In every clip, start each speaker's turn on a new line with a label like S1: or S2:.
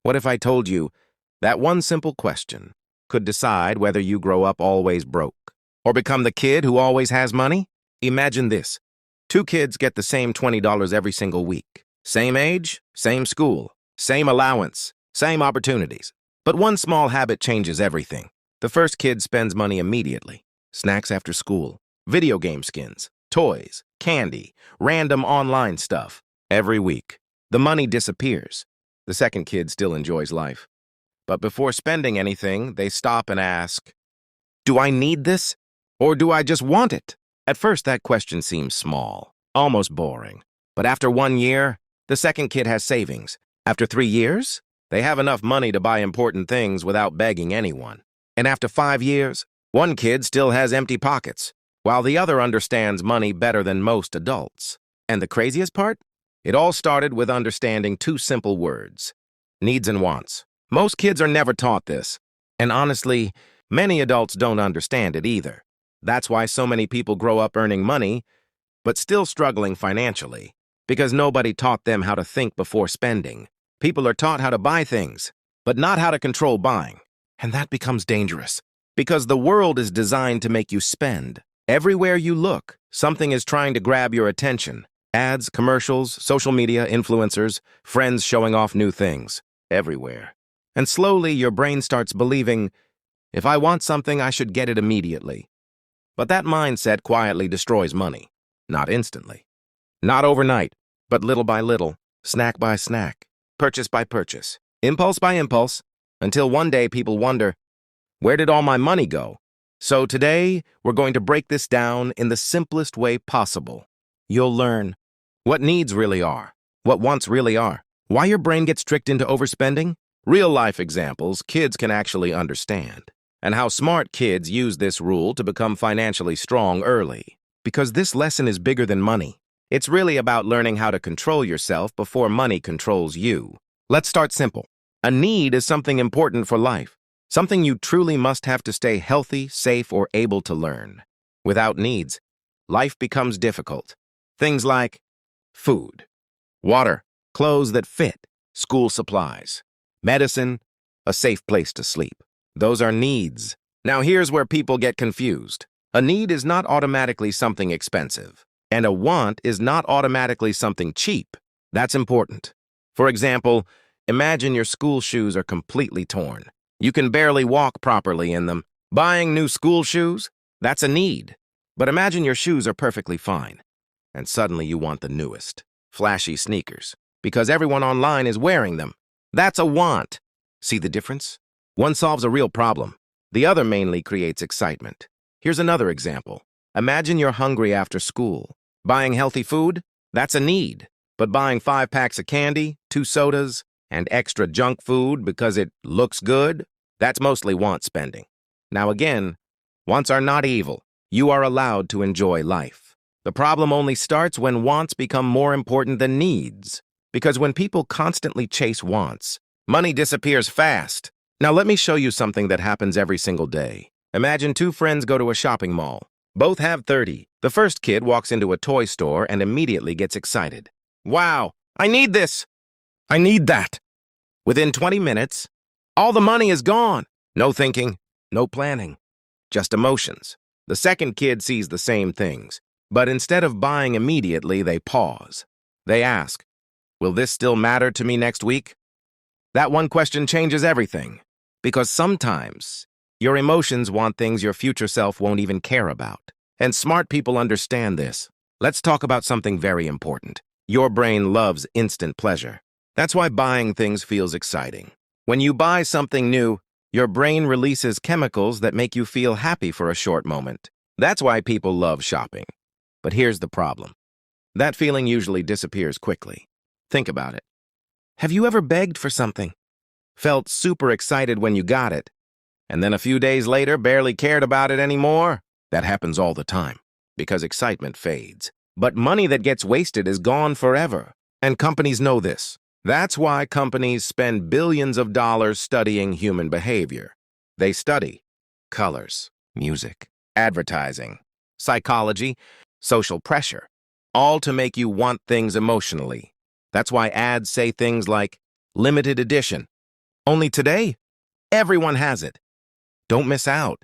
S1: What if I told you that one simple question could decide whether you grow up always broke or become the kid who always has money? Imagine this. Two kids get the same $20 every single week. Same age, same school, same allowance, same opportunities. But one small habit changes everything. The first kid spends money immediately. Snacks after school, video game skins, toys, candy, random online stuff. Every week, the money disappears. The second kid still enjoys life. But before spending anything, they stop and ask, do I need this? Or do I just want it? At first, that question seems small, almost boring. But after 1 year, the second kid has savings. After 3 years, they have enough money to buy important things without begging anyone. And after 5 years, one kid still has empty pockets, while the other understands money better than most adults. And the craziest part? It all started with understanding two simple words: needs and wants. Most kids are never taught this. And honestly, many adults don't understand it either. That's why so many people grow up earning money, but still struggling financially, because nobody taught them how to think before spending. People are taught how to buy things, but not how to control buying. And that becomes dangerous, because the world is designed to make you spend. Everywhere you look, something is trying to grab your attention. Ads, commercials, social media, influencers, friends showing off new things. Everywhere. And slowly your brain starts believing, if I want something, I should get it immediately. But that mindset quietly destroys money. Not instantly. Not overnight, but little by little, snack by snack, purchase by purchase, impulse by impulse, until one day people wonder, where did all my money go? So today, we're going to break this down in the simplest way possible. You'll learn what needs really are, what wants really are, why your brain gets tricked into overspending, real-life examples kids can actually understand, and how smart kids use this rule to become financially strong early. Because this lesson is bigger than money. It's really about learning how to control yourself before money controls you. Let's start simple. A need is something important for life, something you truly must have to stay healthy, safe, or able to learn. Without needs, life becomes difficult. Things like food, water, clothes that fit, school supplies, medicine, a safe place to sleep. Those are needs. Now here's where people get confused. A need is not automatically something expensive, and a want is not automatically something cheap. That's important. For example, imagine your school shoes are completely torn. You can barely walk properly in them. Buying new school shoes? That's a need. But imagine your shoes are perfectly fine, and suddenly you want the newest, flashy sneakers, because everyone online is wearing them. That's a want. See the difference? One solves a real problem. The other mainly creates excitement. Here's another example. Imagine you're hungry after school. Buying healthy food? That's a need. But buying 5 packs of candy, 2 sodas, and extra junk food because it looks good? That's mostly want spending. Now again, wants are not evil. You are allowed to enjoy life. The problem only starts when wants become more important than needs. Because when people constantly chase wants, money disappears fast. Now let me show you something that happens every single day. Imagine 2 friends go to a shopping mall. Both have 30. The first kid walks into a toy store and immediately gets excited. Wow, I need this. I need that. Within 20 minutes, all the money is gone. No thinking, no planning, just emotions. The second kid sees the same things, but instead of buying immediately, they pause. They ask, will this still matter to me next week? That one question changes everything, because sometimes your emotions want things your future self won't even care about. And smart people understand this. Let's talk about something very important. Your brain loves instant pleasure. That's why buying things feels exciting. When you buy something new, your brain releases chemicals that make you feel happy for a short moment. That's why people love shopping. But here's the problem. That feeling usually disappears quickly. Think about it. Have you ever begged for something? Felt super excited when you got it, and then a few days later barely cared about it anymore? That happens all the time, because excitement fades. But money that gets wasted is gone forever, and companies know this. That's why companies spend billions of dollars studying human behavior. They study colors, music, advertising, psychology, social pressure, all to make you want things emotionally. That's why ads say things like limited edition, Only today, everyone has it. Don't miss out,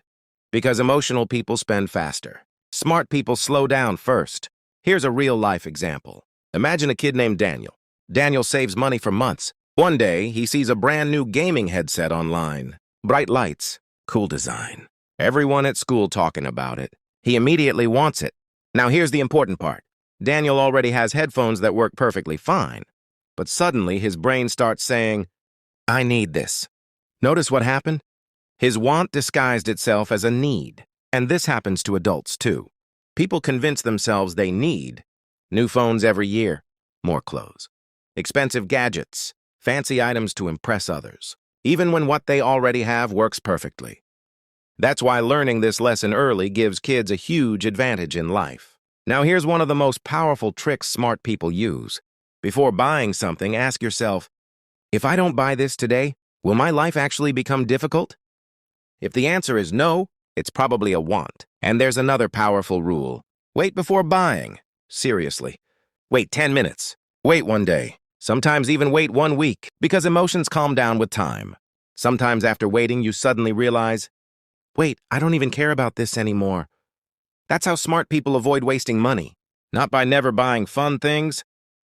S1: because emotional people spend faster. Smart people slow down first. Here's a real-life example. Imagine a kid named Daniel. Daniel saves money for months. One day, he sees a brand new gaming headset online. Bright lights, cool design. Everyone at school talking about it. He immediately wants it. Now here's the important part. Daniel already has headphones that work perfectly fine. But suddenly, his brain starts saying, I need this. Notice what happened? His want disguised itself as a need. And this happens to adults, too. People convince themselves they need new phones every year, more clothes, expensive gadgets, fancy items to impress others, even when what they already have works perfectly. That's why learning this lesson early gives kids a huge advantage in life. Now here's one of the most powerful tricks smart people use. Before buying something, ask yourself, if I don't buy this today, will my life actually become difficult? If the answer is no, it's probably a want. And there's another powerful rule. Wait before buying. Seriously. Wait 10 minutes. Wait one day. Sometimes even wait 1 week, because emotions calm down with time. Sometimes after waiting, you suddenly realize, wait, I don't even care about this anymore. That's how smart people avoid wasting money. Not by never buying fun things,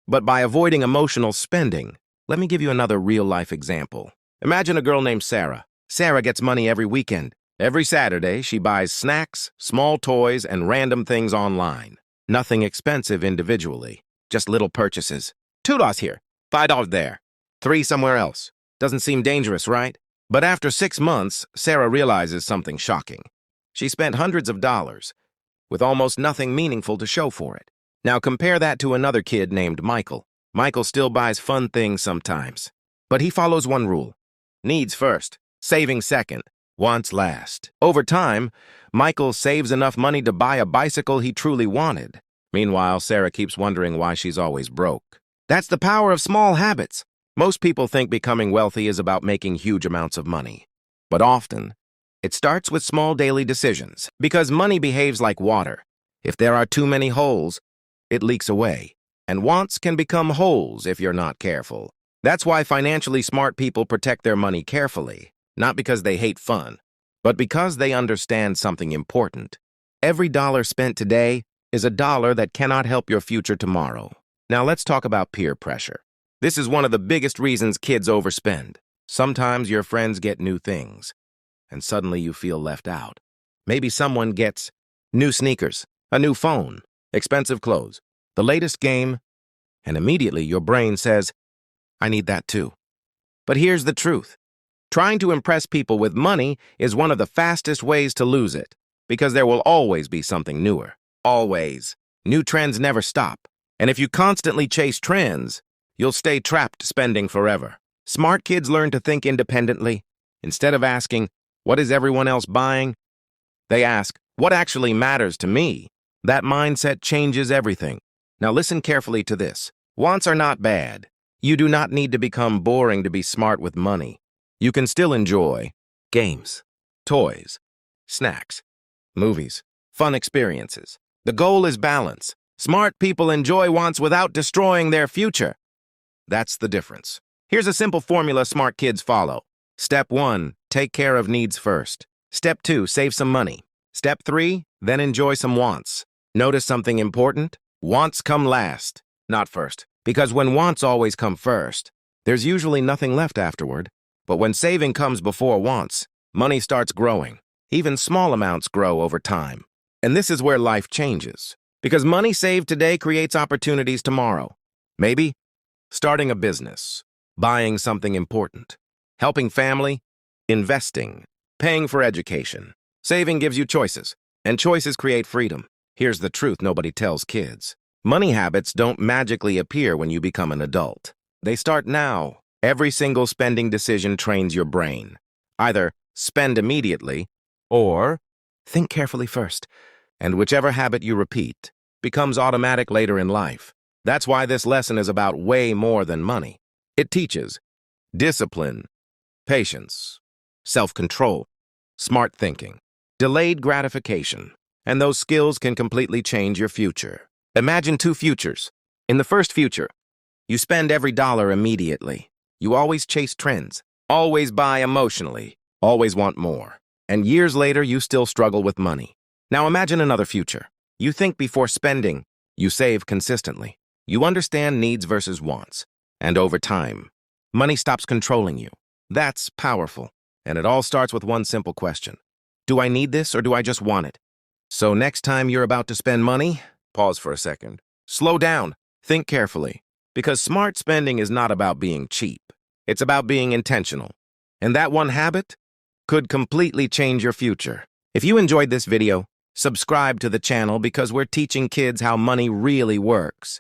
S1: but by avoiding emotional spending. Let me give you another real-life example. Imagine a girl named Sarah. Sarah gets money every weekend. Every Saturday, she buys snacks, small toys, and random things online. Nothing expensive individually, just little purchases. $2 here, $5 there, $3 somewhere else. Doesn't seem dangerous, right? But after 6 months, Sarah realizes something shocking. She spent hundreds of dollars, with almost nothing meaningful to show for it. Now compare that to another kid named Michael. Michael still buys fun things sometimes, but he follows one rule. Needs first, saving second, wants last. Over time, Michael saves enough money to buy a bicycle he truly wanted. Meanwhile, Sarah keeps wondering why she's always broke. That's the power of small habits. Most people think becoming wealthy is about making huge amounts of money. But often, it starts with small daily decisions, because money behaves like water. If there are too many holes, it leaks away. And wants can become holes if you're not careful. That's why financially smart people protect their money carefully. Not because they hate fun, but because they understand something important. Every dollar spent today is a dollar that cannot help your future tomorrow. Now let's talk about peer pressure. This is one of the biggest reasons kids overspend. Sometimes your friends get new things, and suddenly you feel left out. Maybe someone gets new sneakers, a new phone, expensive clothes, the latest game, and immediately your brain says, I need that too. But here's the truth. Trying to impress people with money is one of the fastest ways to lose it, because there will always be something newer. Always. New trends never stop. And if you constantly chase trends, you'll stay trapped spending forever. Smart kids learn to think independently. Instead of asking, what is everyone else buying? They ask, what actually matters to me? That mindset changes everything. Now listen carefully to this. Wants are not bad. You do not need to become boring to be smart with money. You can still enjoy games, toys, snacks, movies, fun experiences. The goal is balance. Smart people enjoy wants without destroying their future. That's the difference. Here's a simple formula smart kids follow. Step 1, take care of needs first. Step 2, save some money. Step 3, then enjoy some wants. Notice something important? Wants come last, not first. Because when wants always come first, there's usually nothing left afterward. But when saving comes before wants, money starts growing. Even small amounts grow over time. And this is where life changes. Because money saved today creates opportunities tomorrow. Maybe starting a business, buying something important, helping family, investing, paying for education. Saving gives you choices, and choices create freedom. Here's the truth nobody tells kids. Money habits don't magically appear when you become an adult. They start now. Every single spending decision trains your brain. Either spend immediately or think carefully first. And whichever habit you repeat becomes automatic later in life. That's why this lesson is about way more than money. It teaches discipline, patience, self-control, smart thinking, delayed gratification, and those skills can completely change your future. Imagine 2 futures. In the first future, you spend every dollar immediately. You always chase trends. Always buy emotionally, always want more. And years later, you still struggle with money. Now imagine another future. You think before spending, you save consistently. You understand needs versus wants. And over time, money stops controlling you. That's powerful. And it all starts with one simple question. Do I need this or do I just want it? So next time you're about to spend money, pause for a second. Slow down. Think carefully. Because smart spending is not about being cheap. It's about being intentional. And that one habit could completely change your future. If you enjoyed this video, subscribe to the channel because we're teaching kids how money really works.